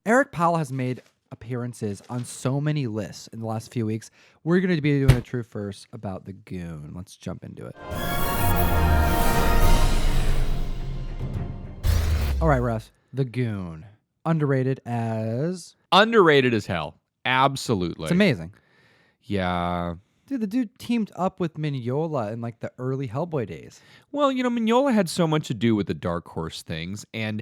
Eric Powell has made appearances on so many lists in the last few weeks. We're going to be doing a true first about the Goon. Let's jump into it. All right, Russ. The Goon. Underrated as hell. Absolutely. It's amazing. Yeah. Dude, the dude teamed up with Mignola in like the early Hellboy days. Well, Mignola had so much to do with the Dark Horse things, and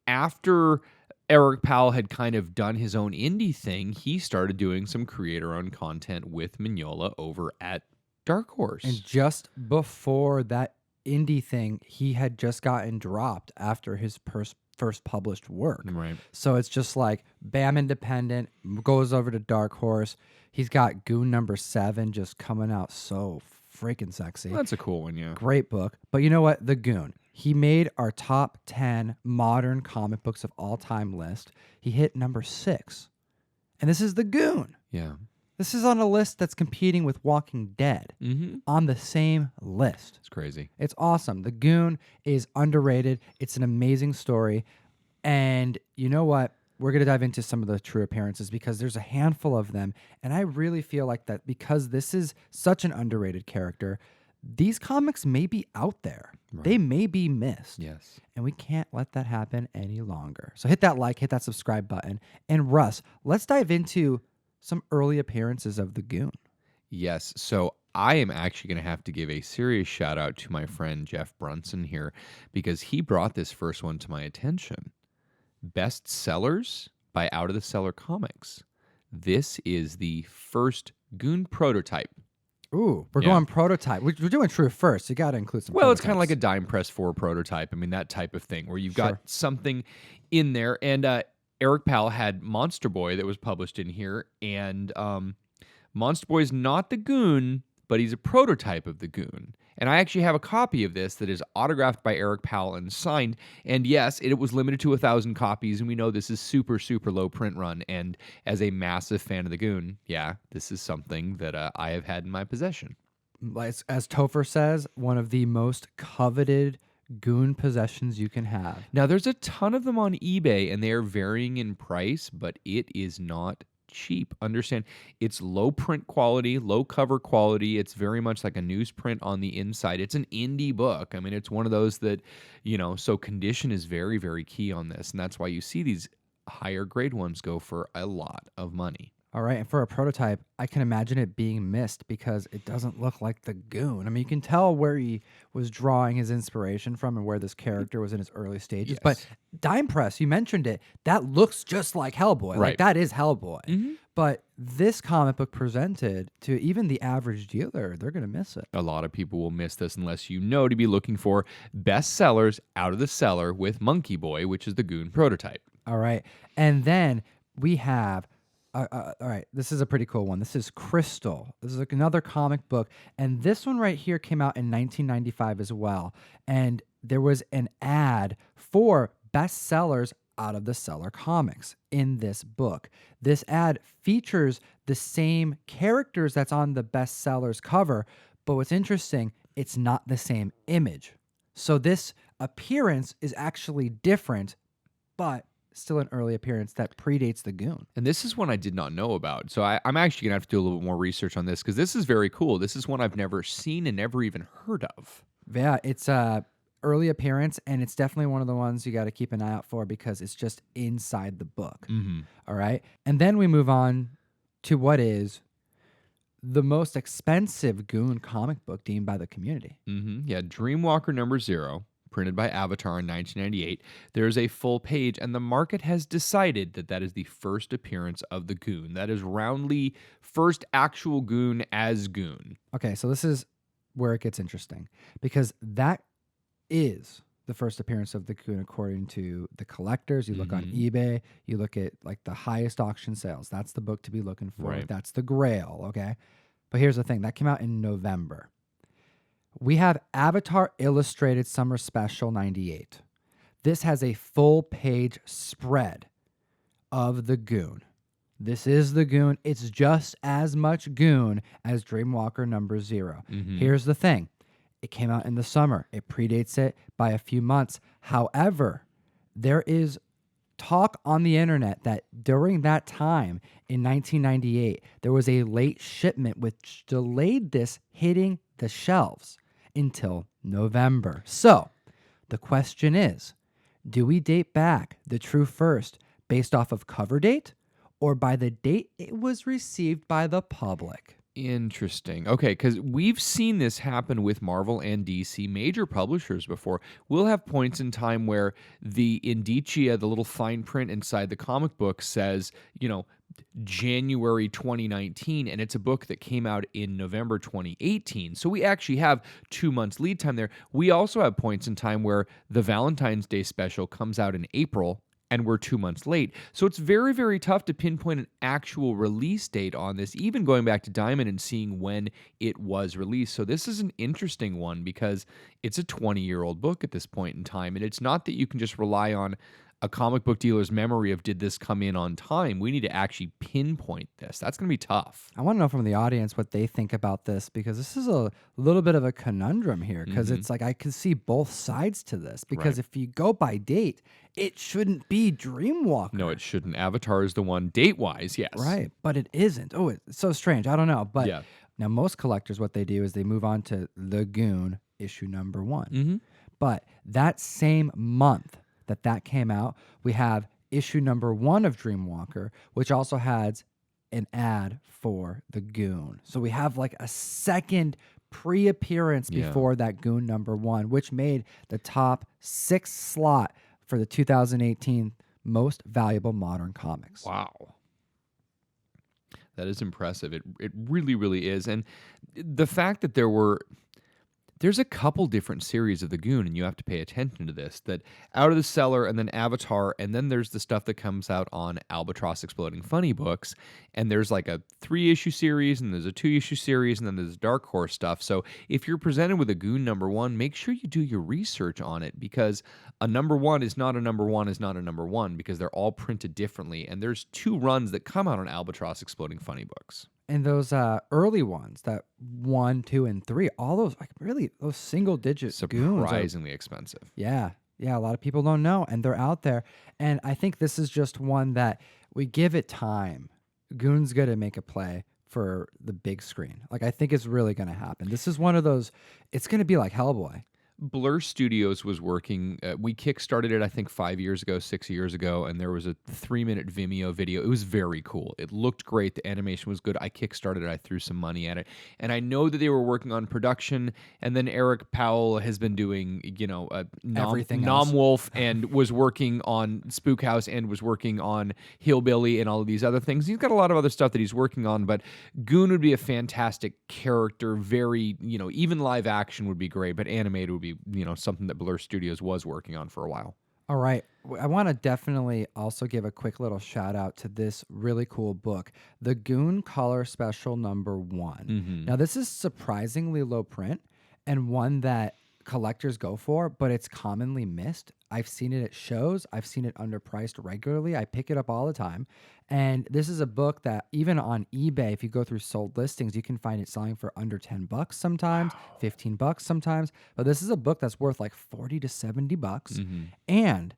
after Eric Powell had kind of done his own indie thing, he started doing some creator-owned content with Mignola over at Dark Horse. And just before that indie thing, he had just gotten dropped after his first published work. Right. So it's just like bam, independent, goes over to Dark Horse. He's got Goon #7 just coming out so freaking sexy. That's a cool one, yeah. Great book. But you know what? The Goon. He made our top 10 modern comic books of all time list. He hit #6. And this is The Goon. Yeah. This is on a list that's competing with Walking Dead on the same list. It's crazy. It's awesome. The Goon is underrated. It's an amazing story. And you know what? We're going to dive into some of the true appearances because there's a handful of them. And I really feel like that because this is such an underrated character, these comics may be out there. Right. They may be missed. Yes. And we can't let that happen any longer. So hit that like, hit that subscribe button. And Russ, let's dive into some early appearances of the Goon. Yes. So I am actually going to have to give a serious shout out to my friend Jeff Brunson here because he brought this first one to my attention. Bestsellers by Out of the Cellar Comics. This is the first Goon prototype. Ooh, we're going prototype. We're doing true first. You got to include some Well, prototypes. It's kind of like a dime press 4 prototype. I mean, that type of thing where you've got something in there. And Eric Powell had Monster Boy that was published in here. And Monster Boy is not the Goon, but he's a prototype of the Goon. And I actually have a copy of this that is autographed by Eric Powell and signed. And yes, it was limited to 1,000 copies. And we know this is super, super low print run. And as a massive fan of the Goon, yeah, this is something that I have had in my possession. As Topher says, one of the most coveted Goon possessions you can have. Now, there's a ton of them on eBay, and they are varying in price, but it is not cheap. Understand, it's low print quality, low cover quality. It's very much like a newsprint on the inside. It's an indie book. I mean, it's one of those that, so condition is very, very key on this. And that's why you see these higher grade ones go for a lot of money. All right. And for a prototype, I can imagine it being missed because it doesn't look like the Goon. I mean, you can tell where he was drawing his inspiration from and where this character was in his early stages. Yes. But Dime Press, you mentioned it, that looks just like Hellboy. Right. Like, that is Hellboy. But this comic book presented to even the average dealer, they're going to miss it. A lot of people will miss this unless you know to be looking for bestsellers Out of the Cellar with Monkey Boy, which is the Goon prototype. All right. And then we have... all right, this is a pretty cool one. This is Crystal. This is another comic book. And this one right here came out in 1995 as well. And there was an ad for bestsellers Out of the Cellar Comics in this book. This ad features the same characters that's on the bestsellers cover. But what's interesting, it's not the same image. So this appearance is actually different, but still an early appearance that predates the Goon. And this is one I did not know about. So I'm actually going to have to do a little bit more research on this because this is very cool. This is one I've never seen and never even heard of. Yeah, it's a early appearance, and it's definitely one of the ones you got to keep an eye out for because it's just inside the book. All right? And then we move on to what is the most expensive Goon comic book deemed by the community. Yeah, Dreamwalker #0. Printed by Avatar in 1998. There's a full page, and the market has decided that that is the first appearance of the Goon. That is roundly first actual Goon as Goon. Okay, so this is where it gets interesting because that is the first appearance of the Goon according to the collectors. You look on eBay, you look at like the highest auction sales. That's the book to be looking for. Right. That's the Grail, okay? But here's the thing. That came out in November. We have Avatar Illustrated Summer Special 98. This has a full page spread of the Goon. This is the Goon. It's just as much Goon as Dreamwalker #0. Here's the thing. It came out in the summer. It predates it by a few months. However, there is talk on the internet that during that time in 1998, there was a late shipment which delayed this hitting the shelves until November. So the question is, do we date back the true first based off of cover date or by the date it was received by the public? Interesting. Okay, because we've seen this happen with Marvel and DC major publishers before. We'll have points in time where the indicia, the little fine print inside the comic book says, January 2019, and it's a book that came out in November 2018. So we actually have 2 months lead time there. We also have points in time where the Valentine's Day special comes out in April and we're 2 months late. So it's very, very tough to pinpoint an actual release date on this, even going back to Diamond and seeing when it was released. So this is an interesting one because it's a 20-year-old book at this point in time. And it's not that you can just rely on a comic book dealer's memory of did this come in on time. We need to actually pinpoint this. That's going to be tough. I want to know from the audience what they think about this, because this is a little bit of a conundrum here, because it's like I can see both sides to this, because if you go by date, it shouldn't be Dreamwalker. No, it shouldn't. Avatar is the one date-wise, yes. Right, but it isn't. Oh, it's so strange. I don't know. But now most collectors, what they do is they move on to the Goon issue number 1. But that same month that came out, we have issue number 1 of Dreamwalker, which also has an ad for the Goon. So we have like a second pre-appearance before that Goon number 1, which made the top 6 slot for the 2018 most valuable modern comics. Wow. That is impressive. It really, really is. And the fact that there's a couple different series of the Goon, and you have to pay attention to this, that Out of the Cellar and then Avatar, and then there's the stuff that comes out on Albatross Exploding Funny Books, and there's like a 3-issue series, and there's a 2-issue series, and then there's Dark Horse stuff. So if you're presented with a Goon number 1, make sure you do your research on it, because a number 1 is not a number 1 is not a number 1, because they're all printed differently, and there's 2 runs that come out on Albatross Exploding Funny Books. And those early ones, that 1, 2, and 3, all those, like really, those single-digit Goons surprisingly expensive. Yeah, a lot of people don't know, and they're out there. And I think this is just one that we give it time. Goon's going to make a play for the big screen. Like, I think it's really going to happen. This is one of those, it's going to be like Hellboy. Blur Studios was working. We kickstarted it, I think, 5 years ago, 6 years ago, and there was a 3-minute Vimeo video. It was very cool. It looked great. The animation was good. I kickstarted it. I threw some money at it, and I know that they were working on production. And then Eric Powell has been doing, everything else. Wolf, and was working on Spook House, and was working on Hillbilly, and all of these other things. He's got a lot of other stuff that he's working on. But Goon would be a fantastic character. Very, even live action would be great, but animated would be something that Blur Studios was working on for a while. All right. I want to definitely also give a quick little shout out to this really cool book, the Goon Color Special number 1. Now, this is surprisingly low print and one that collectors go for, but it's commonly missed. I've seen it at shows. I've seen it underpriced regularly. I pick it up all the time. And this is a book that even on eBay, if you go through sold listings, you can find it selling for under $10 sometimes, $15 sometimes. But this is a book that's worth like $40 to $70. And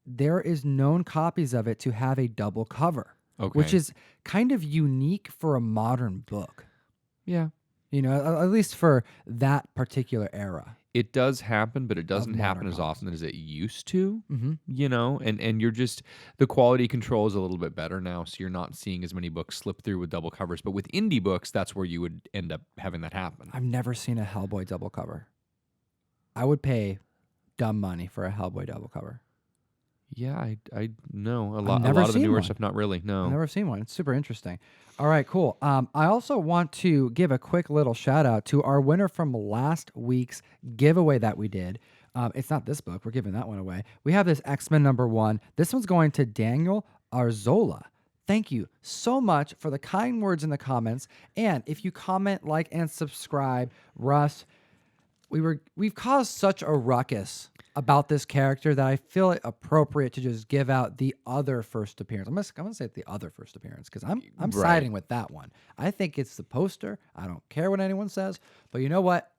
there is known copies of it to have a double cover, which is kind of unique for a modern book. Yeah. At least for that particular era. It does happen, but it doesn't happen as often as it used to, and you're just, the quality control is a little bit better now, so you're not seeing as many books slip through with double covers. But with indie books, that's where you would end up having that happen. I've never seen a Hellboy double cover. I would pay dumb money for a Hellboy double cover. Yeah, I know. A lot of the newer stuff, not really, no. I've never seen one. It's super interesting. All right, cool. I also want to give a quick little shout out to our winner from last week's giveaway that we did. It's not this book. We're giving that one away. We have this X-Men number 1. This one's going to Daniel Arzola. Thank you so much for the kind words in the comments. And if you comment, like, and subscribe, Russ, we've caused such a ruckus about this character that I feel it appropriate to just give out the other first appearance. I'm gonna say the other first appearance because I'm siding with that one. I think it's the poster. I don't care what anyone says, but you know what?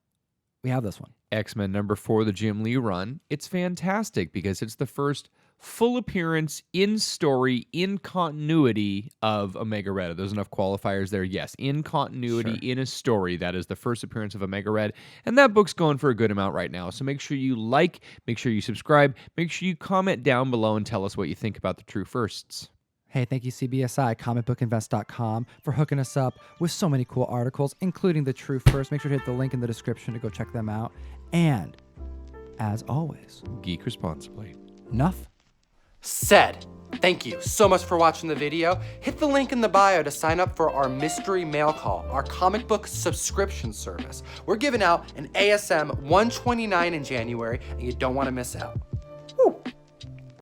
We have this one. X-Men number 4, the Jim Lee run. It's fantastic because it's the first full appearance in story, in continuity of Omega Red. Are those enough qualifiers there? Yes. In continuity, in a story. That is the first appearance of Omega Red. And that book's going for a good amount right now. So make sure you like, make sure you subscribe, make sure you comment down below and tell us what you think about the true firsts. Hey, thank you, CBSI, comicbookinvest.com, for hooking us up with so many cool articles, including the True First. Make sure to hit the link in the description to go check them out. And, as always, Geek responsibly. Enough said. Thank you so much for watching the video. Hit the link in the bio to sign up for our mystery mail call, our comic book subscription service. We're giving out an ASM 129 in January, and you don't want to miss out.